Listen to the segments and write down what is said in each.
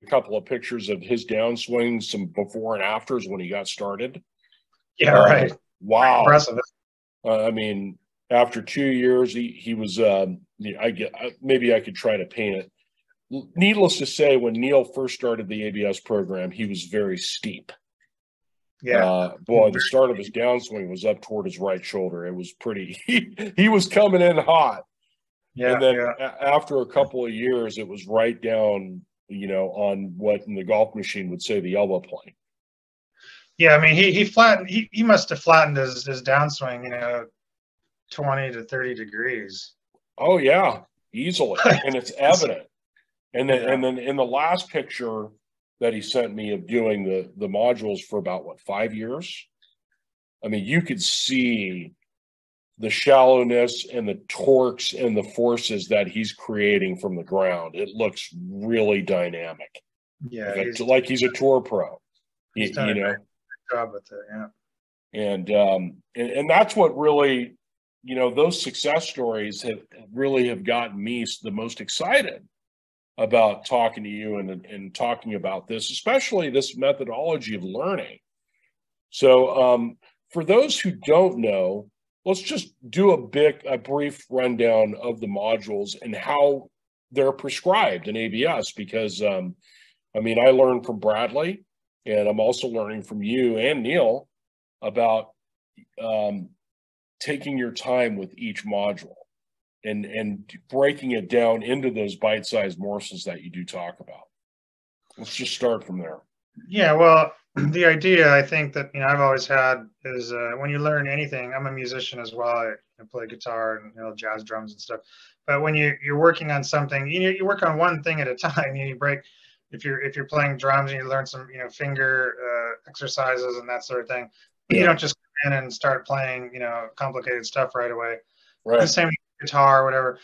a couple of pictures of his downswings, some before and afters when he got started. Yeah, right. Wow. Impressive. I mean, after 2 years, he was. Maybe I could try to paint it. Needless to say, when Neil first started the ABS program, he was very steep. Yeah. Boy, the start of his downswing was up toward his right shoulder. It was pretty. He was coming in hot. Yeah. And then after a couple of years, it was right down, on what in the golf machine would say the elbow plane. Yeah, I mean, he flattened. He must have flattened his downswing, 20 to 30 degrees. Oh yeah, easily, and it's evident. And then in the last picture that he sent me of doing the modules for about 5 years, I mean, you could see the shallowness and the torques and the forces that he's creating from the ground. It looks really dynamic. Yeah, like he's a tour pro. He's done a great job with it. Yeah, and that's what really, those success stories have gotten me the most excited about talking to you and talking about this, especially this methodology of learning. So for those who don't know, let's just do a brief rundown of the modules and how they're prescribed in ABS, because I learned from Bradley, and I'm also learning from you and Neil about taking your time with each module and breaking it down into those bite-sized morsels that you do talk about. Let's just start from there. Yeah, well, the idea I think that I've always had is when you learn anything. I'm a musician as well. I play guitar and jazz drums and stuff. But when you're working on something, you work on one thing at a time. You break. If you're playing drums and you learn some finger exercises and that sort of thing, you don't just come in and start playing complicated stuff right away. Right. The same with guitar or whatever.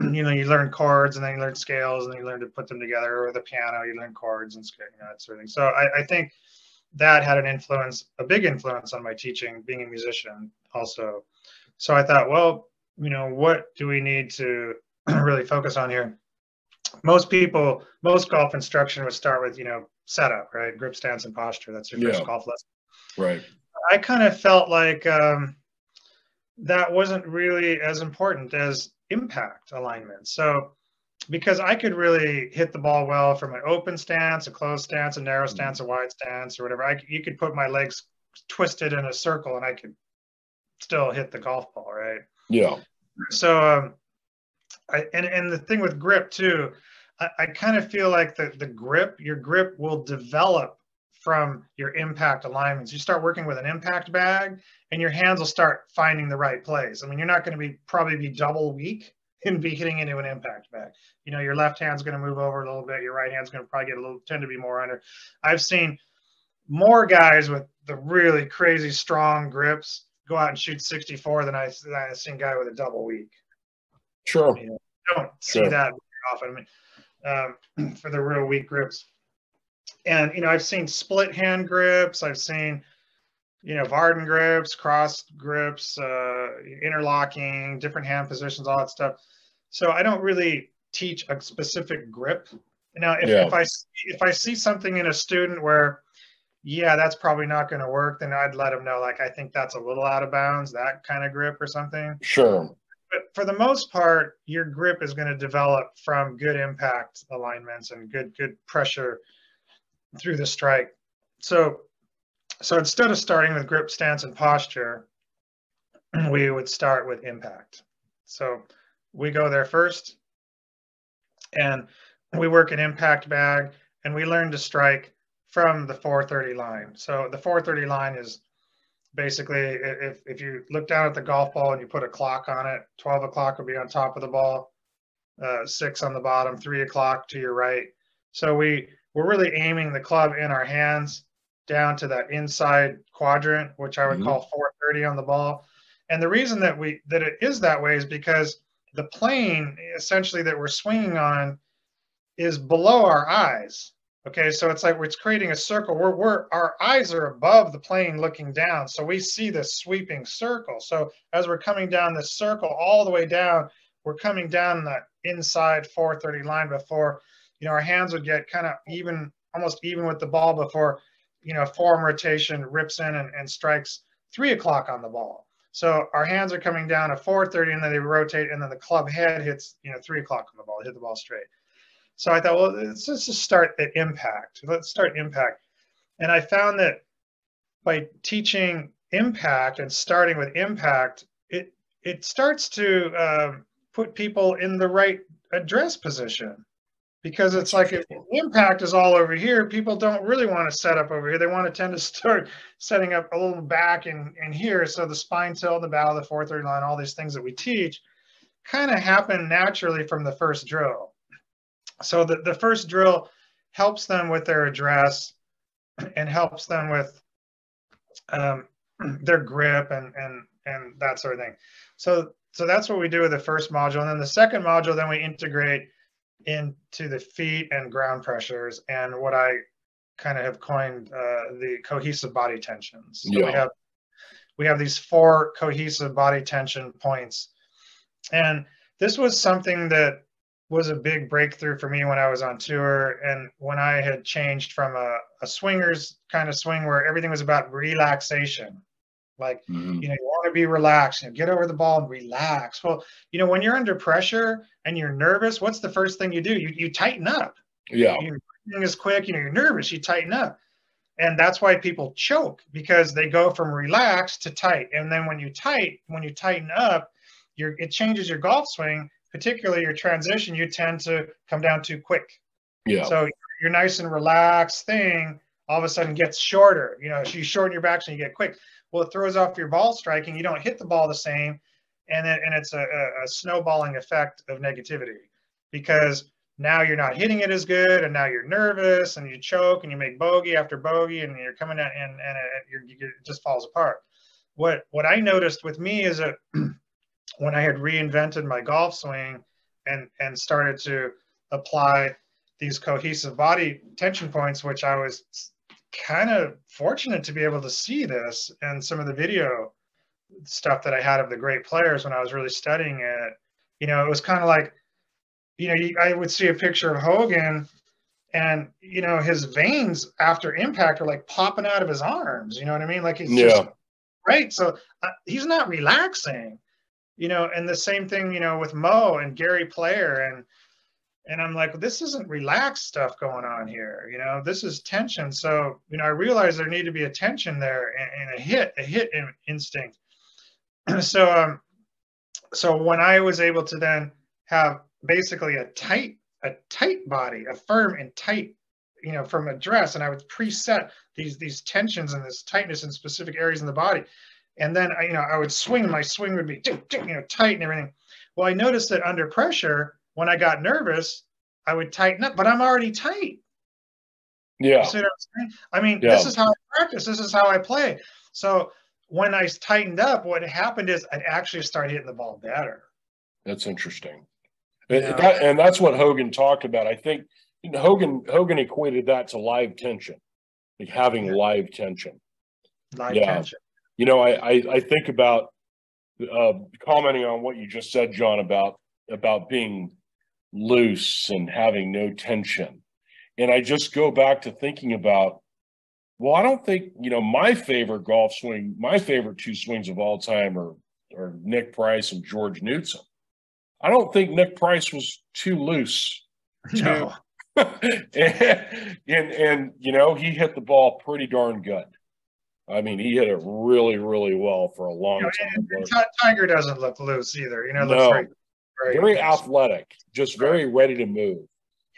You learn chords and then you learn scales and then you learn to put them together, or the piano, you learn chords and that sort of thing. So I think that had a big influence on my teaching, being a musician also. So I thought, well, what do we need to really focus on here? Most golf instruction would start with, setup, right? Grip, stance, and posture. That's your first golf lesson. Right. I kind of felt like that wasn't really as important as impact alignment. So because I could really hit the ball well from an open stance, a closed stance, a narrow stance, a wide stance, or whatever. You could put my legs twisted in a circle and I could still hit the golf ball, right? Yeah. So and the thing with grip too, I kind of feel like your grip will develop from your impact alignments. You start working with an impact bag and your hands will start finding the right place. I mean, you're not going to probably be double weak and be hitting into an impact bag. Your left hand's going to move over a little bit. Your right hand's going to probably tend to be more under. I've seen more guys with the really crazy strong grips go out and shoot 64 than I've seen a guy with a double weak. Sure. You don't see that very often. I mean, for the real weak grips. And, I've seen split hand grips. I've seen, Varden grips, cross grips, interlocking, different hand positions, all that stuff. So I don't really teach a specific grip. Now, if I see something in a student where, that's probably not going to work, then I'd let them know, like, I think that's a little out of bounds, that kind of grip or something. Sure. But for the most part, your grip is going to develop from good impact alignments and good pressure through the strike. So instead of starting with grip, stance, and posture, we would start with impact. So we go there first, and we work an impact bag, and we learn to strike from the 430 line. So the 430 line is basically, if you look down at the golf ball and you put a clock on it, 12 o'clock will be on top of the ball, 6 on the bottom, 3 o'clock to your right. So we're really aiming the club in our hands down to that inside quadrant, which I would call 430 on the ball. And the reason that it is that way is because the plane essentially that we're swinging on is below our eyes. Okay, so it's like it's creating a circle. Our eyes are above the plane looking down, so we see this sweeping circle. So as we're coming down this circle all the way down, we're coming down that inside 430 line before our hands would get kind of even, almost even with the ball before, forearm rotation rips in and strikes 3 o'clock on the ball. So our hands are coming down at 4:30, and then they rotate, and then the club head hits, 3 o'clock on the ball, hit the ball straight. So I thought, well, let's just start at impact. Let's start impact. And I found that by teaching impact and starting with impact, it starts to put people in the right address position. Because it's like if impact is all over here, people don't really want to set up over here. They want to tend to start setting up a little back in here. So the spine tilt, the bow, the 4:30 line, all these things that we teach kind of happen naturally from the first drill. So the first drill helps them with their address and helps them with their grip and that sort of thing. So that's what we do with the first module. And then the second module, then we integrate into the feet and ground pressures and what I kind of have coined the cohesive body tensions. So we have these 4 cohesive body tension points. And this was something that was a big breakthrough for me when I was on tour and when I had changed from a swingers kind of swing where everything was about relaxation. Like, you want to be relaxed, get over the ball and relax. Well, when you're under pressure and you're nervous, what's the first thing you do? You tighten up. Yeah. Your breathing is quick, you're nervous, you tighten up. And that's why people choke, because they go from relaxed to tight. And then when you tighten up, it changes your golf swing, particularly your transition, you tend to come down too quick. Yeah. So your nice and relaxed thing all of a sudden gets shorter. So you shorten your backswing, you get quick. Well, it throws off your ball striking. You don't hit the ball the same, and it's a snowballing effect of negativity, because now you're not hitting it as good, and now you're nervous, and you choke, and you make bogey after bogey, and you're coming out, and it just falls apart. What I noticed with me is that when I had reinvented my golf swing and started to apply these cohesive body tension points, which I was kind of fortunate to be able to see this and some of the video stuff that I had of the great players when I was really studying it. It was kind of like, I would see a picture of Hogan and, his veins after impact are like popping out of his arms. You know what I mean? Like he's just, right. So he's not relaxing, and the same thing, with Mo and Gary Player. And I'm like, this isn't relaxed stuff going on here. This is tension. So, I realized there needed to be a tension there and a hit instinct. So when I was able to then have basically a tight body, a firm and tight, from address, and I would preset these tensions and this tightness in specific areas in the body. And then, I would swing, my swing would be, tight and everything. Well, I noticed that under pressure, when I got nervous, I would tighten up, but I'm already tight. Yeah. You see what I'm saying? I mean, this is how I practice. This is how I play. So when I tightened up, what happened is I'd actually start hitting the ball better. That's interesting. And that's what Hogan talked about. I think Hogan equated that to live tension, like having live tension. Live tension. I think about commenting on what you just said, John, about being loose and having no tension. And I just go back to thinking about, well, I don't think, my favorite golf swing, my favorite 2 swings of all time are Nick Price and George Newsom. I don't think Nick Price was too loose. No. and he hit the ball pretty darn good. I mean, he hit it really, really well for a long time. Tiger doesn't look loose either. Looks very athletic, just very ready to move.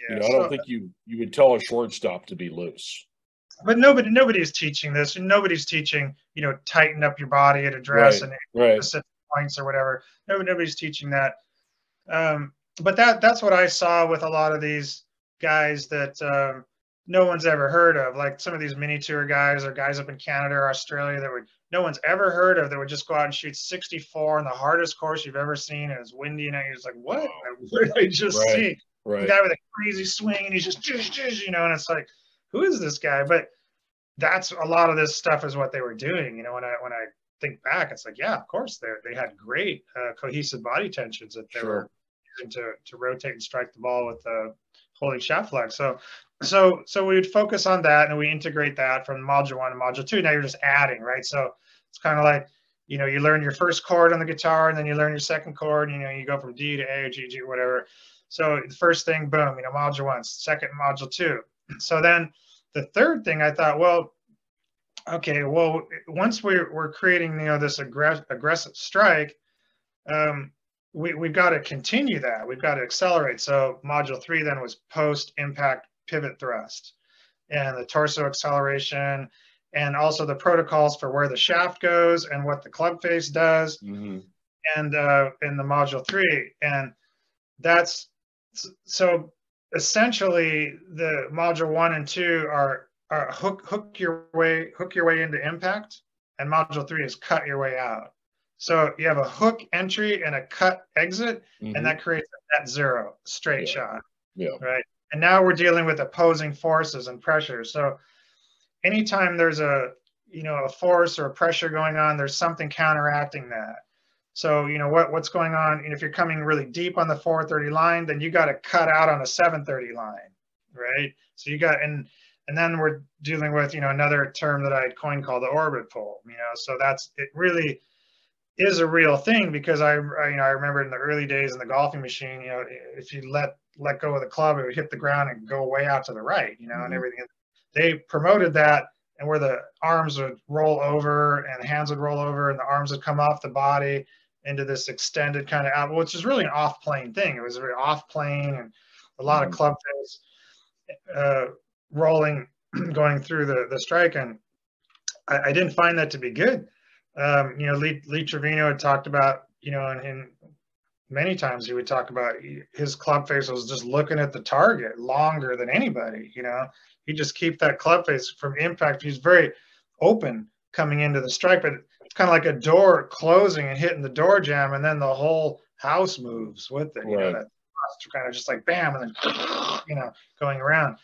Yeah, I don't think you would tell a shortstop to be loose. But nobody's teaching this, and nobody's teaching, tighten up your body at address and specific points or whatever. Nobody's teaching that. But that's what I saw with a lot of these guys that no one's ever heard of, like some of these mini tour guys or guys up in Canada or Australia that no one's ever heard of, that would just go out and shoot 64 on the hardest course you've ever seen, and it's windy, and you're just like, what did I just see? The guy with a crazy swing, and he's just, and it's like, who is this guy? But that's a lot of this stuff is what they were doing. When I think back, it's like, yeah, of course they had great cohesive body tensions that they were using to rotate and strike the ball with holding shaft flex. So we would focus on that, and we integrate that from module 1 to module 2. Now you're just adding, right? So it's kind of like, you know, you learn your first chord on the guitar, and then you learn your second chord, you know, you go from D to A, G, G, whatever. So the first thing, boom, you know, module 1, second, module 2. So then the third thing I thought, well, okay, well, once we're creating, you know, this aggressive strike, we've got to continue that. We've got to accelerate. So module 3 then was post-impact pivot thrust, and the torso acceleration, and also the protocols for where the shaft goes and what the club face does, Mm-hmm. and in the module 3. And that's, so essentially the module 1 and 2 are hook your way into impact, and module 3 is cut your way out. So you have a hook entry and a cut exit, Mm-hmm. and that creates a net zero straight shot. Yeah. Right. And now we're dealing with opposing forces and pressure. So anytime there's a, you know, a force or a pressure going on, there's something counteracting that. So, you know, what's going on, and if you're coming really deep on the 430 line, then you got to cut out on a 730 line, right? So you got, and then we're dealing with, you know, another term that I coined called the orbit pull, you know, so that's, it really is a real thing, because I you know, I remember in the early days in the golfing machine, you know, if you let go of the club, it would hit the ground and go way out to the right, you know, and everything. They promoted that, and where the arms would roll over and the hands would roll over and the arms would come off the body into this extended kind of out, which is really an off-plane thing. It was very off-plane, and a lot of club face rolling going through the strike, and I didn't find that to be good. You know, Lee Trevino had talked about, you know, and many times he would talk about his club face was just looking at the target longer than anybody, you know. He just keep that club face from impact. He's very open coming into the strike, but it's kind of like a door closing and hitting the door jamb, and then the whole house moves with it, you know, that kind of just like bam, and then, you know, going around.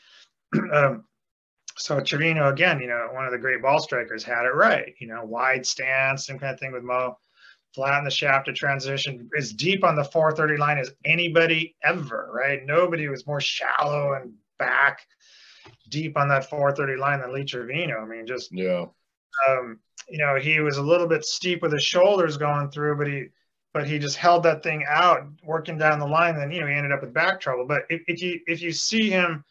So Trevino, again, you know, one of the great ball strikers, had it right, you know, wide stance, same kind of thing with Mo. Flatten the shaft to transition, as deep on the 430 line as anybody ever, right? Nobody was more shallow and back deep on that 430 line than Lee Trevino. I mean, just, yeah. You know, he was a little bit steep with his shoulders going through, but he just held that thing out, working down the line. And then, you know, he ended up with back trouble. But if you see him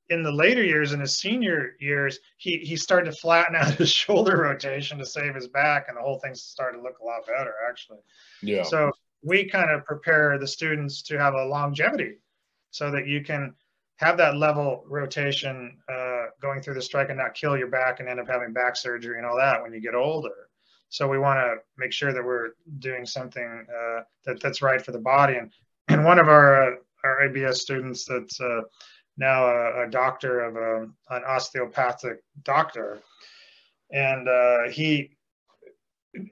in the later years, in his senior years, he started to flatten out his shoulder rotation to save his back, and the whole thing started to look a lot better, actually. Yeah. So we kind of prepare the students to have a longevity, so that you can have that level rotation going through the strike and not kill your back and end up having back surgery and all that when you get older. So we want to make sure that we're doing something that's right for the body. And one of our ABS students that's now a doctor of an osteopathic doctor, and he,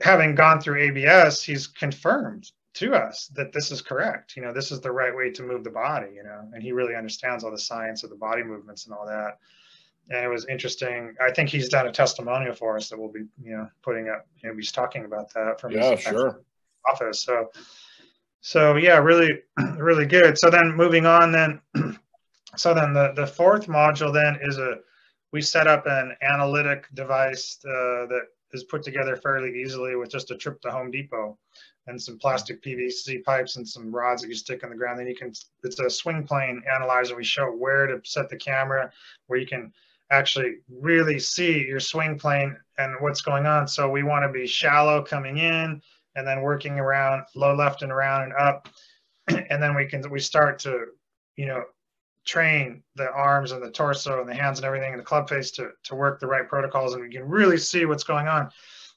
having gone through ABS, he's confirmed to us that this is correct. You know, this is the right way to move the body, you know, and he really understands all the science of the body movements and all that. And it was interesting. I think he's done a testimonial for us that we'll be, you know, putting up, you know, he's talking about that from his office. So yeah, really, really good. So then moving on then, so then the fourth module then is we set up an analytic device that is put together fairly easily with just a trip to Home Depot and some plastic PVC pipes and some rods that you stick in the ground. Then it's a swing plane analyzer. We show where to set the camera, where you can actually really see your swing plane and what's going on. So we want to be shallow coming in, and then working around low left and around and up. And then we start to, you know, train the arms and the torso and the hands and everything and the club face to work the right protocols, and we can really see what's going on.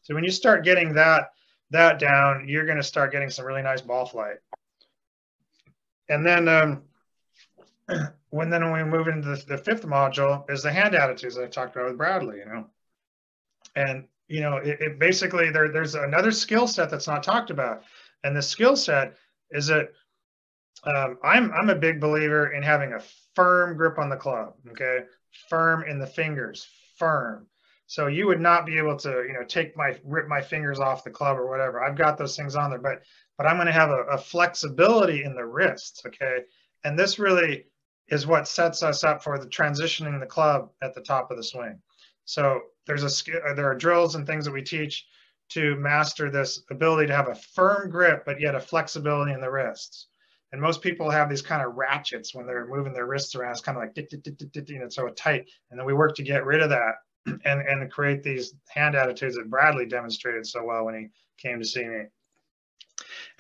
So when you start getting that down, you're going to start getting some really nice ball flight. And then when we move into the fifth module is the hand attitudes that I talked about with Bradley, you know. And you know, it basically there's another skill set that's not talked about, and the skill set is that I'm a big believer in having a firm grip on the club, okay? Firm in the fingers, firm. So you would not be able to, you know, rip my fingers off the club or whatever. I've got those things on there, but I'm going to have a flexibility in the wrists, okay? And this really is what sets us up for the transitioning the club at the top of the swing. So there are drills and things that we teach to master this ability to have a firm grip, but yet a flexibility in the wrists. And most people have these kind of ratchets when they're moving their wrists around. It's kind of like, so tight. And then we work to get rid of that and create these hand attitudes that Bradley demonstrated so well when he came to see me.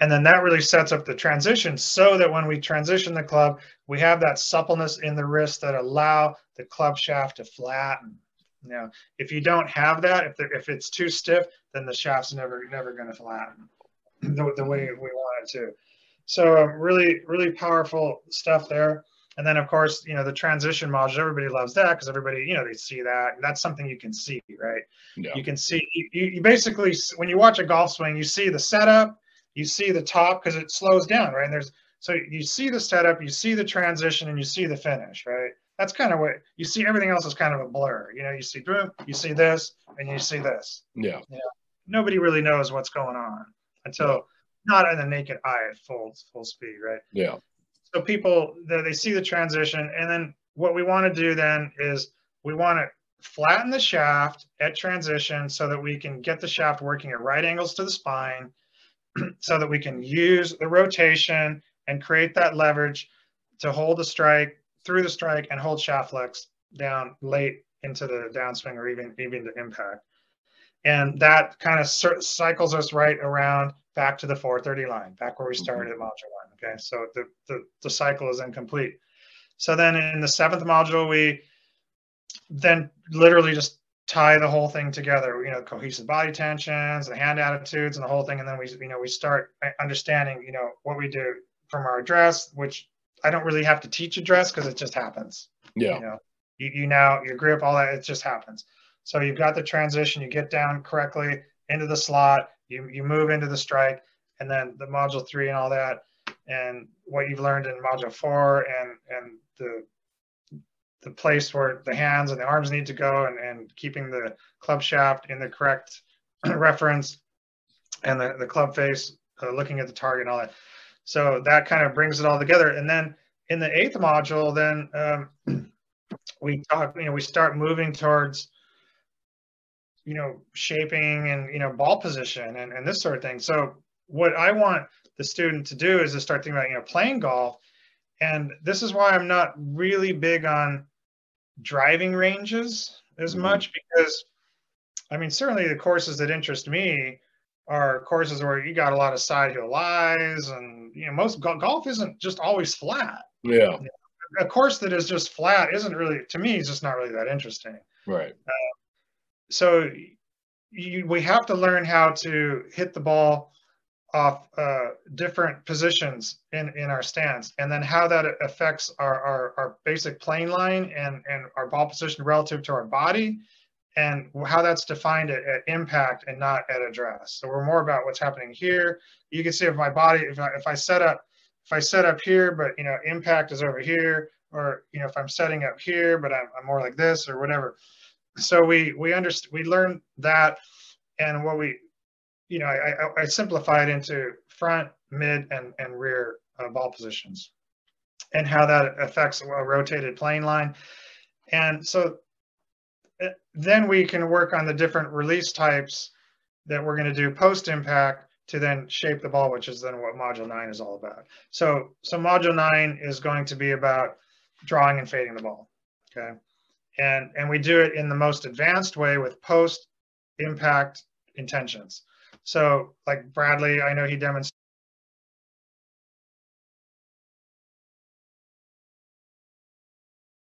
And then that really sets up the transition so that when we transition the club, we have that suppleness in the wrist that allow the club shaft to flatten. Now, if you don't have that, if it's too stiff, then the shaft's never going to flatten the way we want it to. So really, really powerful stuff there. And then, of course, the transition module, everybody loves that because everybody, they see that. That's something you can see, right? Yeah. You can see, you basically, when you watch a golf swing, you see the setup, you see the top because it slows down, right? And so you see the setup, you see the transition, and you see the finish, right? That's kind of what you see. Everything else is kind of a blur. You see boom, you see this, and you see this. Yeah. Nobody really knows what's going on until not in the naked eye at full speed, right? Yeah. So people, they see the transition, and then what we want to do then is we want to flatten the shaft at transition so that we can get the shaft working at right angles to the spine, so that we can use the rotation and create that leverage to hold the strike, through the strike, and hold shaft flex down late into the downswing or even to impact. And that kind of cycles us right around back to the 430 line, back where we started at module 1. Okay, so the cycle is incomplete. So then in the 7th module, we then literally just tie the whole thing together, cohesive body tensions, the hand attitudes, and the whole thing. And then we start understanding, what we do from our address, which I don't really have to teach address because it just happens. Yeah. Your grip, all that, it just happens. So you've got the transition, you get down correctly into the slot, you move into the strike, and then the module 3 and all that, and what you've learned in module 4 and the place where the hands and the arms need to go and keeping the club shaft in the correct reference and the club face looking at the target and all that. So that kind of brings it all together. And then in the 8th module, then we start moving towards shaping and ball position and this sort of thing. So what I want the student to do is to start thinking about playing golf. And this is why I'm not really big on driving ranges as much, because certainly the courses that interest me are courses where you got a lot of side hill lies, and most golf isn't just always flat. Yeah. A course that is just flat isn't really, to me, is just not really that interesting. Right. So we have to learn how to hit the ball off different positions in our stance, and then how that affects our basic plane line and our ball position relative to our body, and how that's defined at impact and not at address. So we're more about what's happening here. You can see if my body, if I set up here, but impact is over here, or if I'm setting up here, but I'm more like this or whatever. So we learn that, and what I simplify it into front, mid, and rear ball positions, and how that affects a rotated plane line. And so then we can work on the different release types that we're going to do post-impact to then shape the ball, which is then what Module 9 is all about. So Module 9 is going to be about drawing and fading the ball, okay? And we do it in the most advanced way with post-impact intentions. So like Bradley, I know he demonstrated